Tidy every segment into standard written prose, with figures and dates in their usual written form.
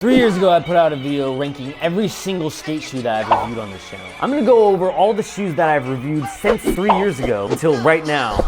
3 years ago, I put out a video ranking every single skate shoe that I've reviewed on this channel. I'm gonna go over all the shoes that I've reviewed since 3 years ago until right now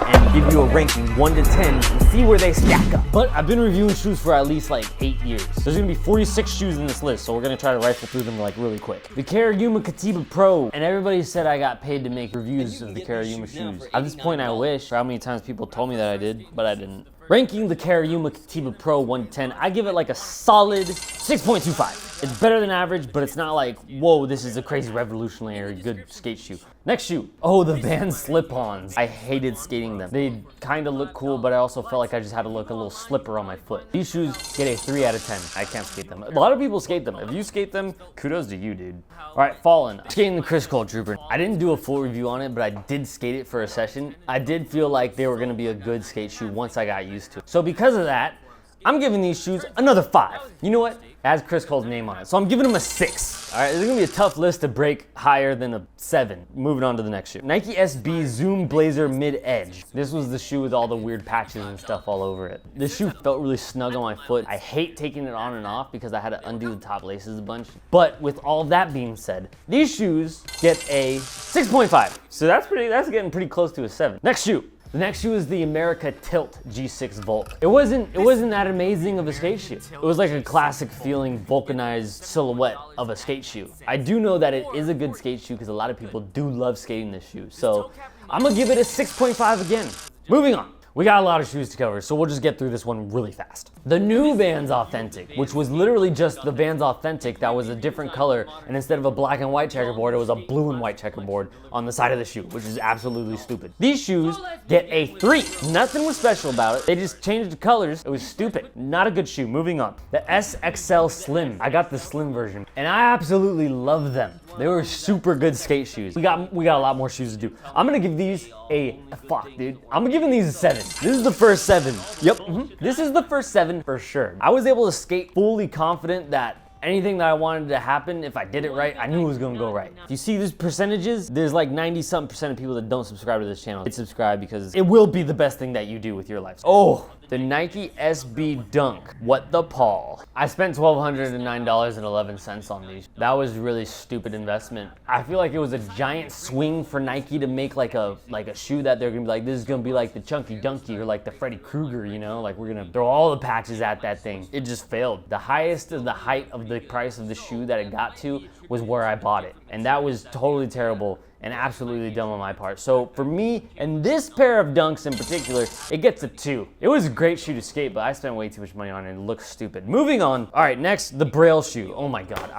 and give you a ranking 1 to 10 and see where they stack up. But I've been reviewing shoes for at least like 8 years. There's gonna be 46 shoes in this list, so we're gonna try to rifle through them like really quick. The Karayuma Katiba Pro, and everybody said I got paid to make reviews of the Karayuma shoes. At this point, I wish for how many times people told me that I did, but I didn't. Ranking the Karayuma Katiba Pro 1 to 10, I give it like a solid 6.25. It's better than average, but it's not like, whoa, this is a crazy revolutionary good skate shoe. Next shoe. Oh, the Vans slip-ons. I hated skating them. They kind of look cool, but I also felt like I just had to look a little slipper on my foot. These shoes get a 3 out of 10. I can't skate them. A lot of people skate them. If you skate them, kudos to you, dude. All right, Fallen. Skating the Chris Cole Trooper. I didn't do a full review on it, but I did skate it for a session. I did feel like they were gonna be a good skate shoe once I got used to it. So because of that, I'm giving these shoes another 5. You know what? It has Chris Cole's name on it, so I'm giving them a 6. All right, this is gonna be a tough list to break higher than a 7. Moving on to the next shoe. Nike SB Zoom Blazer Mid Edge. This was the shoe with all the weird patches and stuff all over it. This shoe felt really snug on my foot. I hate taking it on and off because I had to undo the top laces a bunch. But with all that being said, these shoes get a 6.5. So that's getting pretty close to a 7. Next shoe. The next shoe is the America Tilt G6 Volk. It wasn't that amazing of a skate shoe. It was like a classic feeling vulcanized silhouette of a skate shoe. I do know that it is a good skate shoe because a lot of people do love skating this shoe. So I'm gonna give it a 6.5 again. Moving on. We got a lot of shoes to cover, so we'll just get through this one really fast. The new Vans Authentic, which was literally just the Vans Authentic that was a different color, and instead of a black and white checkerboard, it was a blue and white checkerboard on the side of the shoe, which is absolutely stupid. These shoes get a 3. Nothing was special about it. They just changed the colors. It was stupid. Not a good shoe. Moving on. The SXL Slim. I got the Slim version, and I absolutely love them. They were super good skate shoes. We got a lot more shoes to do. I'm gonna give these I'm giving these a 7. This is the first 7. Yep. This is the first 7 for sure. I was able to skate fully confident that anything that I wanted to happen, if I did it right, I knew it was gonna go right. If you see these percentages, there's like 90-something% of people that don't subscribe to this channel. Hit subscribe because it will be the best thing that you do with your life. Oh, the Nike SB Dunk. What the Paul. I spent $1,209.11 on these. That was really stupid investment. I feel like it was a giant swing for Nike to make like a shoe that they're gonna be like, this is gonna be like the Chunky Dunky or like the Freddy Krueger, you know? Like we're gonna throw all the patches at that thing. It just failed. The highest of the height of the price of the shoe that it got to was where I bought it. And that was totally terrible and absolutely dumb on my part. So for me, and this pair of Dunks in particular, it gets a 2. It was a great shoe to skate, but I spent way too much money on it and it looks stupid. Moving on. All right, next, the Braille shoe. Oh my God,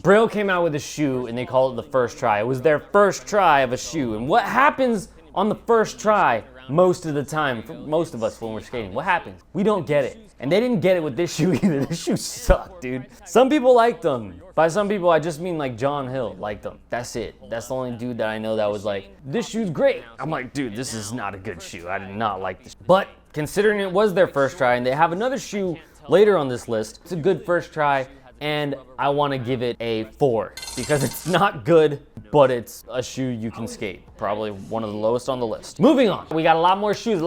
Braille came out with a shoe and they called it the first try. It was their first try of a shoe. And what happens on the first try most of the time, for most of us when we're skating? What happens? We don't get it. And they didn't get it with this shoe either. This shoe sucked, dude. Some people liked them. By some people, I just mean like John Hill liked them. That's it. That's the only dude that I know that was like, this shoe's great. I'm like, dude, this is not a good shoe. I did not like this. But considering it was their first try and they have another shoe later on this list, it's a good first try. And I want to give it a 4 because it's not good, but it's a shoe you can skate. Probably one of the lowest on the list. Moving on. We got a lot more shoes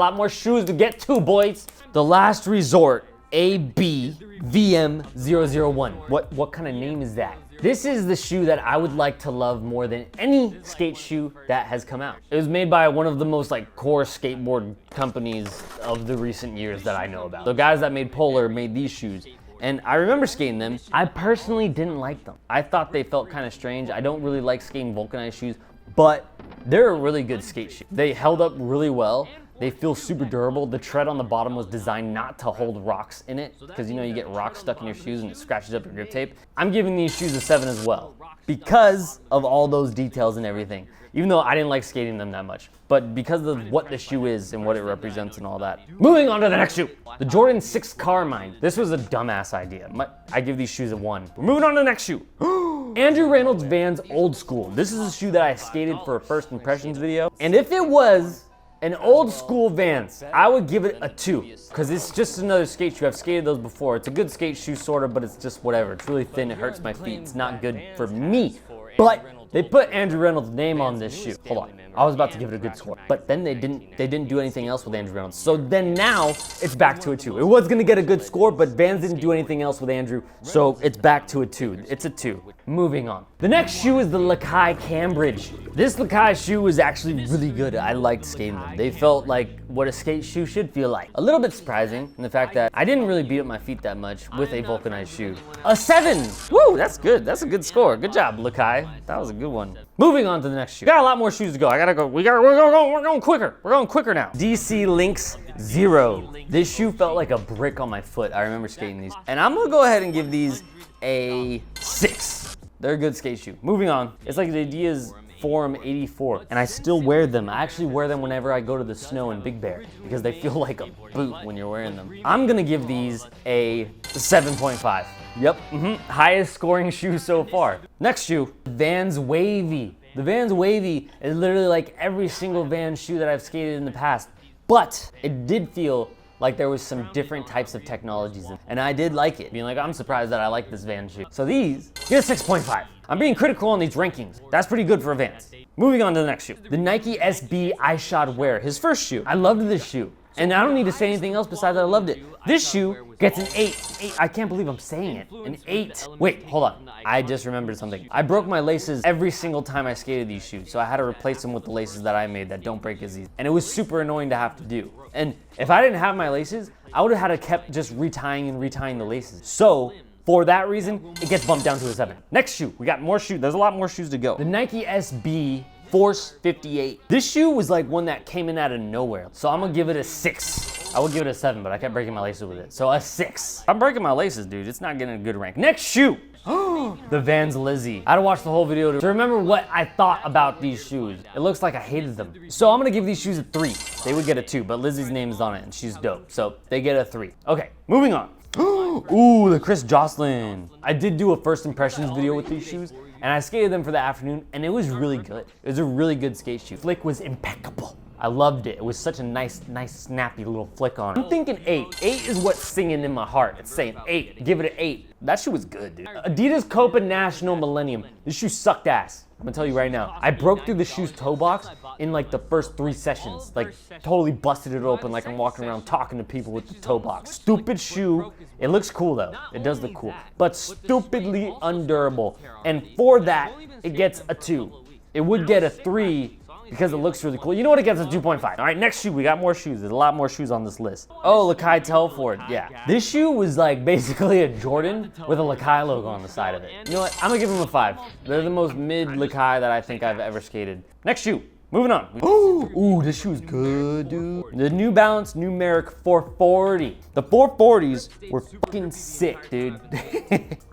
to get to, boys. The Last Resort AB VM001. What kind of name is that? This is the shoe that I would like to love more than any skate shoe that has come out. It was made by one of the most like core skateboard companies of the recent years that I know about. The guys that made Polar made these shoes. And I remember skating them. I personally didn't like them. I thought they felt kind of strange. I don't really like skating vulcanized shoes, but they're a really good skate shoe. They held up really well. They feel super durable. The tread on the bottom was designed not to hold rocks in it because you know you get rocks stuck in your shoes and it scratches up your grip tape. I'm giving these shoes a 7 as well because of all those details and everything. Even though I didn't like skating them that much, but because of what the shoe is and what it represents and all that. Moving on to the next shoe, the Jordan 6 Carmine. This was a dumbass idea. I give these shoes a 1. We're moving on to the next shoe. Andrew Reynolds Vans Old School. This is a shoe that I skated for a first impressions video. And if it was an old school Vans, I would give it a 2 because it's just another skate shoe. I've skated those before. It's a good skate shoe sort of, but it's just whatever. It's really thin, it hurts my feet. It's not good for me. But They put Andrew Reynolds' name on this shoe. Hold on. I was about to give it a good score, but then they didn't do anything else with Andrew Reynolds. So then now it's back to a 2. It was gonna get a good score, but Vans didn't do anything else with Andrew, so it's back to a 2. It's a 2. Moving on. The next shoe is the Lakai Cambridge. This Lakai shoe was actually really good. I liked skating them. They felt like what a skate shoe should feel like. A little bit surprising in the fact that I didn't really beat up my feet that much with a vulcanized shoe. A 7. Woo, that's good. That's a good score. Good job, Lakai. That was a good one. Moving on to the next shoe. Got a lot more shoes to go. I gotta go. We're going quicker. We're going quicker now. DC Lynx 0. This shoe felt like a brick on my foot. I remember skating these. And I'm gonna go ahead and give these a 6. They're a good skate shoe. Moving on. It's like the Adidas Forum 84, and I still wear them. I actually wear them whenever I go to the snow in Big Bear because they feel like a boot when you're wearing them. I'm gonna give these a 7.5. Yep, highest scoring shoe so far. Next shoe, Vans Wavy. The Vans Wavy is literally like every single Vans shoe that I've skated in the past, but it did feel like there was some different types of technologies in it. And I did like it, being like, I'm surprised that I like this Vans shoe. So these get a 6.5. I'm being critical on these rankings. That's pretty good for a Vans. Moving on to the next shoe. The Nike SB iShod Wear, his first shoe. I loved this shoe. And I don't need to say anything else besides that I loved it. This shoe gets an 8. I can't believe I'm saying it. An 8. Wait, hold on. I just remembered something. I broke my laces every single time I skated these shoes, so I had to replace them with the laces that I made that don't break as easy. And it was super annoying to have to do. And if I didn't have my laces, I would have had to kept just retying the laces. So, for that reason, it gets bumped down to a 7. Next shoe, we got more shoes. There's a lot more shoes to go. The Nike SB Force 58. This shoe was like one that came in out of nowhere. So I'm gonna give it a 6. I would give it a 7, but I kept breaking my laces with it. So a 6. I'm breaking my laces, dude. It's not getting a good rank. Next shoe. The Vans Lizzie. I had to watch the whole video to remember what I thought about these shoes. It looks like I hated them. So I'm gonna give these shoes a 3. They would get a 2, but Lizzie's name is on it and she's dope. So they get a 3. Okay, moving on. Ooh, the Chris Jocelyn. I did do a first impressions video with these shoes, and I skated them for the afternoon, and it was really good. It was a really good skate shoe. Flick was impeccable. I loved it. It was such a nice, snappy little flick on it. I'm thinking 8. 8 is what's singing in my heart. It's saying 8. Give it an 8. That shoe was good, dude. Adidas Copa National Millennium. This shoe sucked ass. I'm gonna tell you right now. I broke through the shoe's toe box in like the first 3 sessions. Like totally busted it open like I'm walking around talking to people with the toe box. Stupid shoe. It looks cool though. It does look cool. But stupidly undurable. And for that, it gets a 2. It would get a 3 because it looks really cool. You know what? It gets a 2.5. All right, next shoe. We got more shoes. There's a lot more shoes on this list. Oh, Lakai Telford. Yeah. This shoe was like basically a Jordan with a Lakai logo on the side of it. You know what? I'm gonna give them a 5. They're the most mid Lakai that I think I've ever skated. Next shoe. Moving on. Ooh, this shoe's good, dude. The New Balance Numeric 440. The 440s were fucking sick, dude.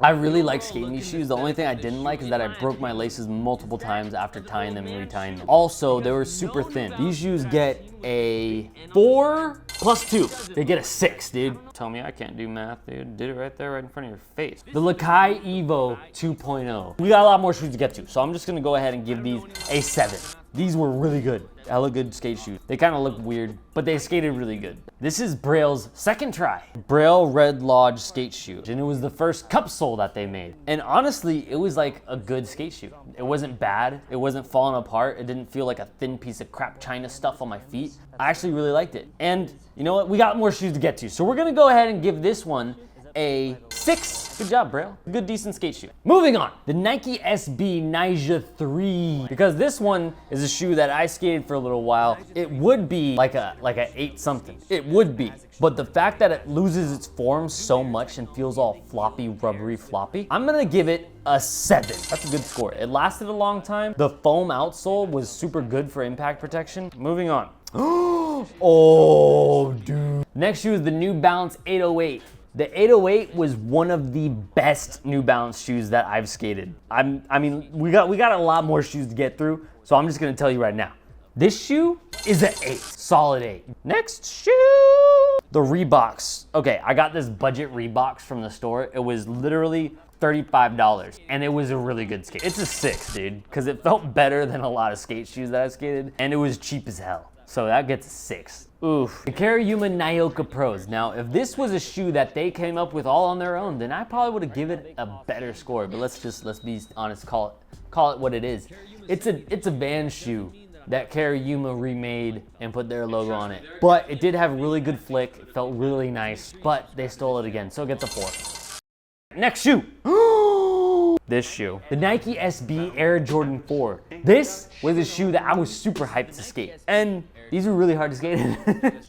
I really like skating these shoes. The only thing I didn't like is that I broke my laces multiple times after tying them and retying them. Also, they were super thin. These shoes get a 4 plus 2. They get a 6, dude. Tell me I can't do math, dude. Did it right there, right in front of your face. The Lakai Evo 2.0. We got a lot more shoes to get to, so I'm just gonna go ahead and give these a 7. These were really good. Hella good skate shoes. They kind of look weird, but they skated really good. This is Braille's second try. Braille Red Lodge skate shoe. And it was the first cup sole that they made. And honestly, it was like a good skate shoe. It wasn't bad. It wasn't falling apart. It didn't feel like a thin piece of crap China stuff on my feet. I actually really liked it. And you know what? We got more shoes to get to. So we're gonna go ahead and give this one a 6. Good job, Braille. Good, decent skate shoe. Moving on, the Nike SB Ninja 3. Because this one is a shoe that I skated for a little while. It would be like a 8 something. It would be. But the fact that it loses its form so much and feels all floppy, rubbery, floppy, I'm gonna give it a 7. That's a good score. It lasted a long time. The foam outsole was super good for impact protection. Moving on. Oh, dude. Next shoe is the New Balance 808. The 808 was one of the best New Balance shoes that I've skated. I mean, we got a lot more shoes to get through, so I'm just gonna tell you right now. This shoe is an 8, solid 8. Next shoe, the Reeboks. Okay, I got this budget Reeboks from the store. It was literally $35, and it was a really good skate. It's a 6, dude, because it felt better than a lot of skate shoes that I skated, and it was cheap as hell. So that gets a 6. Oof. The Kariyama Nyoka Pros. Now, if this was a shoe that they came up with all on their own, then I probably would have given it a better score. But let's be honest, call it what it is. It's a Vans shoe that Kariyama remade and put their logo on it. But it did have really good flick, it felt really nice, but they stole it again, so it gets a 4. Next shoe. This shoe. The Nike SB Air Jordan 4. This was a shoe that I was super hyped to skate. And these were really hard to skate in.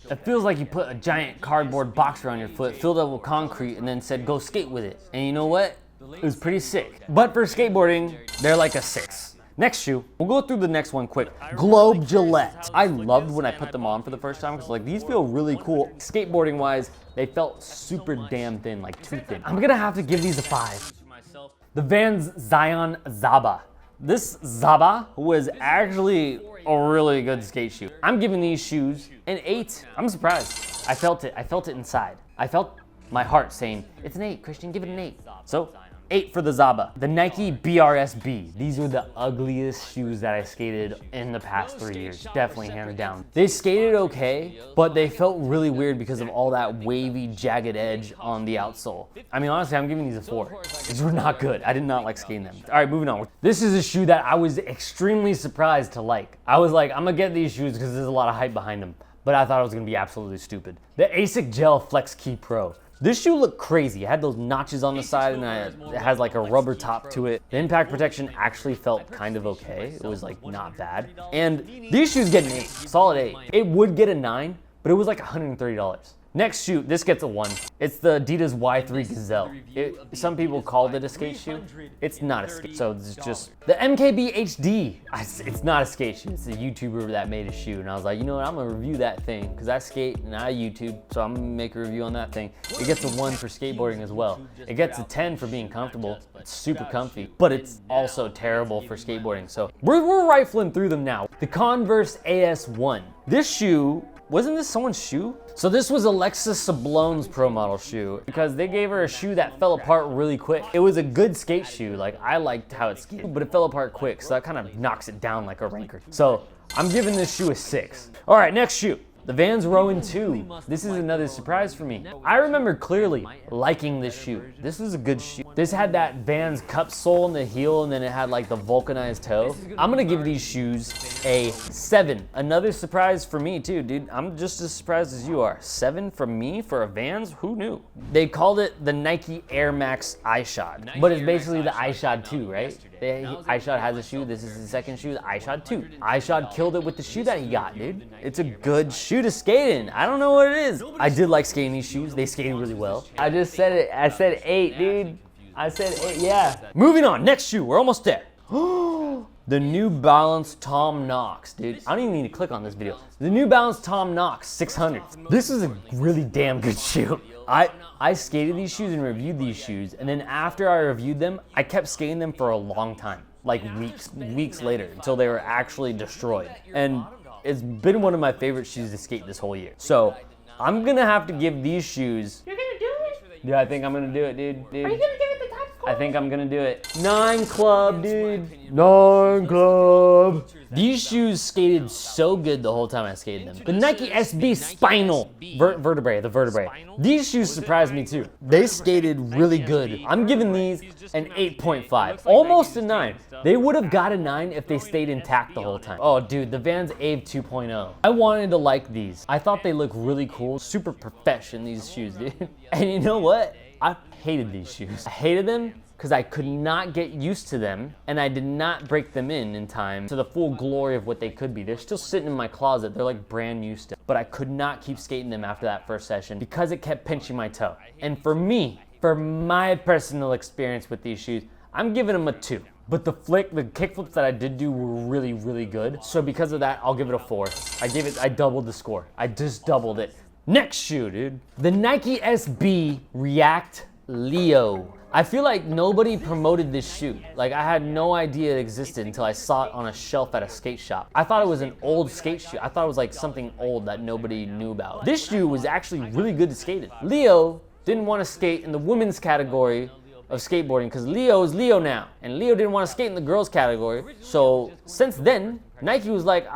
It feels like you put a giant cardboard box around your foot, filled up with concrete, and then said, go skate with it. And you know what? It was pretty sick. But for skateboarding, they're like a 6. Next shoe, we'll go through the next one quick. Globe Gillette. I loved when I put them on for the first time because like these feel really cool. Skateboarding wise, they felt super damn thin, like too thin. I'm gonna have to give these a 5. The Vans Zion Zaba. This Zaba was actually a really good skate shoe. I'm giving these shoes an 8. I'm surprised. I felt it inside. I felt my heart saying, it's an 8, Christian, give it an 8. So, 8 for the Zaba. The Nike BRSB. These were the ugliest shoes that I skated in the past 3 years. Definitely hands down. They skated okay, but they felt really weird because of all that wavy, jagged edge on the outsole. I mean, honestly, I'm giving these a 4. These were not good. I did not like skating them. All right, moving on. This is a shoe that I was extremely surprised to like. I was like, I'm gonna get these shoes because there's a lot of hype behind them, but I thought it was gonna be absolutely stupid. The ASIC Gel Flex Key Pro. This shoe looked crazy. It had those notches on the side and it has like a rubber top to it. The impact protection actually felt kind of okay. It was like not bad. And these shoes get an 8, solid 8. It would get a 9, but it was like $130. Next shoe, this gets a 1. It's the Adidas Y3 Gazelle. Some people called it a skate shoe. It's not a skate, so it's just the MKB HD. It's not a skate shoe. It's a YouTuber that made a shoe, and I was like, you know what? I'm gonna review that thing because I skate and I YouTube, so I'm gonna make a review on that thing. It gets a 1 for skateboarding as well. It gets a 10 for being comfortable. It's super comfy, but it's also terrible for skateboarding. So we're rifling through them now. The Converse AS1. This shoe. Wasn't this someone's shoe? So this was Alexis Sablone's pro model shoe because they gave her a shoe that fell apart really quick. It was a good skate shoe. Like I liked how it skated, but it fell apart quick. So that kind of knocks it down like a ranker. So I'm giving this shoe a 6. All right, next shoe. The Vans Rowan 2. This is another surprise for me. I remember clearly liking this shoe. This was a good shoe. This had that Vans cup sole in the heel and then it had like the vulcanized toe. I'm gonna give these shoes a 7. Another surprise for me too, dude. I'm just as surprised as you are. 7 from me for a Vans? Who knew? They called it the Nike Air Max iShod, but it's basically the iShod 2, right? iShod has a shoe, this is his second shoe, the iShod 2. iShod killed it with the shoe that he got, dude. It's a good shoe to skate in. I don't know what it is. I did like skating these shoes. They skated really well. I just said it. I said 8, dude. I said 8, yeah. Moving on, next shoe, we're almost there. The New Balance Tom Knox, dude. I don't even need to click on this video. The New Balance Tom Knox 600. This is a really damn good shoe. I skated these shoes and reviewed these shoes, and then after I reviewed them, I kept skating them for a long time, like weeks later, until they were actually destroyed. And it's been one of my favorite shoes to skate this whole year. So I'm gonna have to give these shoes. You're gonna do it? Yeah, I think I'm gonna do it, dude. Are you gonna give it the top score? I think I'm gonna do it. 9 club, dude. 9 club. These shoes skated so good the whole time I skated them. The Nike SB Spinal vertebrae, the vertebrae. These shoes surprised me too. They skated really good. I'm giving these an 8.5, almost a 9. They would have got a 9 if they stayed intact the whole time. Oh dude, the Vans Ave 2.0. I wanted to like these. I thought they looked really cool. Super profession, these shoes, dude. And you know what? I hated these shoes. I hated them because I could not get used to them and I did not break them in time to the full glory of what they could be. They're still sitting in my closet. They're like brand new still. But I could not keep skating them after that first session because it kept pinching my toe. And for me, for my personal experience with these shoes, I'm giving them a 2. But the kick flips that I did do were really, really good. So because of that, I'll give it a 4. I doubled the score. I just doubled it. Next shoe, dude. The Nike SB React Leo. I feel like nobody promoted this shoe. Like I had no idea it existed until I saw it on a shelf at a skate shop. I thought it was an old skate shoe. I thought it was like something old that nobody knew about. This shoe was actually really good to skate in. Leo didn't want to skate in the women's category of skateboarding because Leo is Leo now. And Leo didn't want to skate in the girls category. So since then, Nike was like,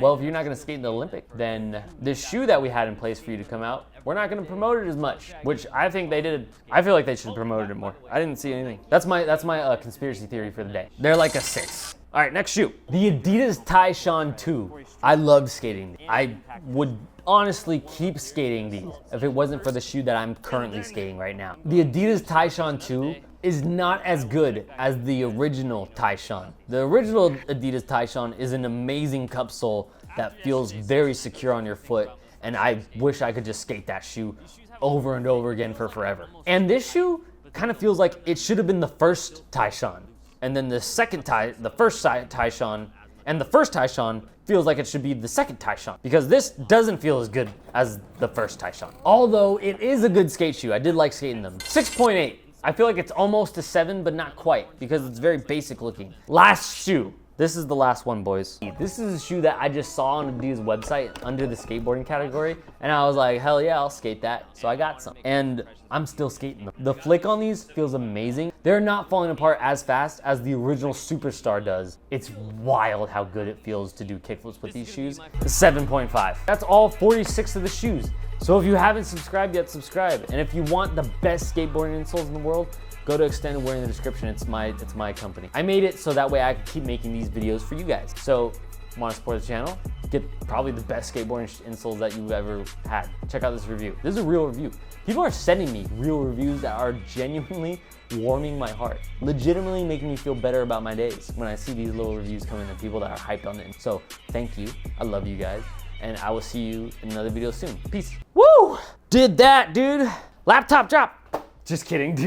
Well, if you're not gonna skate in the Olympic, then this shoe that we had in place for you to come out, we're not gonna promote it as much, which I think they did. I feel like they should have promoted it more. I didn't see anything. That's my conspiracy theory for the day. They're like a 6. All right, next shoe. The Adidas Tyshawn 2. I loved skating. I would honestly keep skating these if it wasn't for the shoe that I'm currently skating right now. The Adidas Tyshawn 2 is not as good as the original Tyshawn. The original Adidas Tyshawn is an amazing cup sole that feels very secure on your foot, and I wish I could just skate that shoe over and over again for forever. And this shoe kind of feels like it should have been the first Tyshawn, and then the first Tyshawn, and the first Tyshawn feels like it should be the second Tyshawn, because this doesn't feel as good as the first Tyshawn. Although it is a good skate shoe, I did like skating them. 6.8. I feel like it's almost a 7, but not quite, because it's very basic looking. Last shoe. This is the last one, boys. This is a shoe that I just saw on Adidas website under the skateboarding category, and I was like, hell yeah, I'll skate that. So I got some, and I'm still skating them. The flick on these feels amazing. They're not falling apart as fast as the original Superstar does. It's wild how good it feels to do kickflips with these shoes. 7.5. That's all 46 of the shoes. So if you haven't subscribed yet, subscribe. And if you want the best skateboarding insoles in the world, go to Extended Wear in the description. It's my company. I made it so that way I can keep making these videos for you guys. So want to support the channel? Get probably the best skateboarding insoles that you've ever had. Check out this review. This is a real review. People are sending me real reviews that are genuinely warming my heart. Legitimately making me feel better about my days when I see these little reviews come in and people that are hyped on it. So thank you. I love you guys. And I will see you in another video soon. Peace. Woo! Did that, dude. Laptop drop. Just kidding, dude.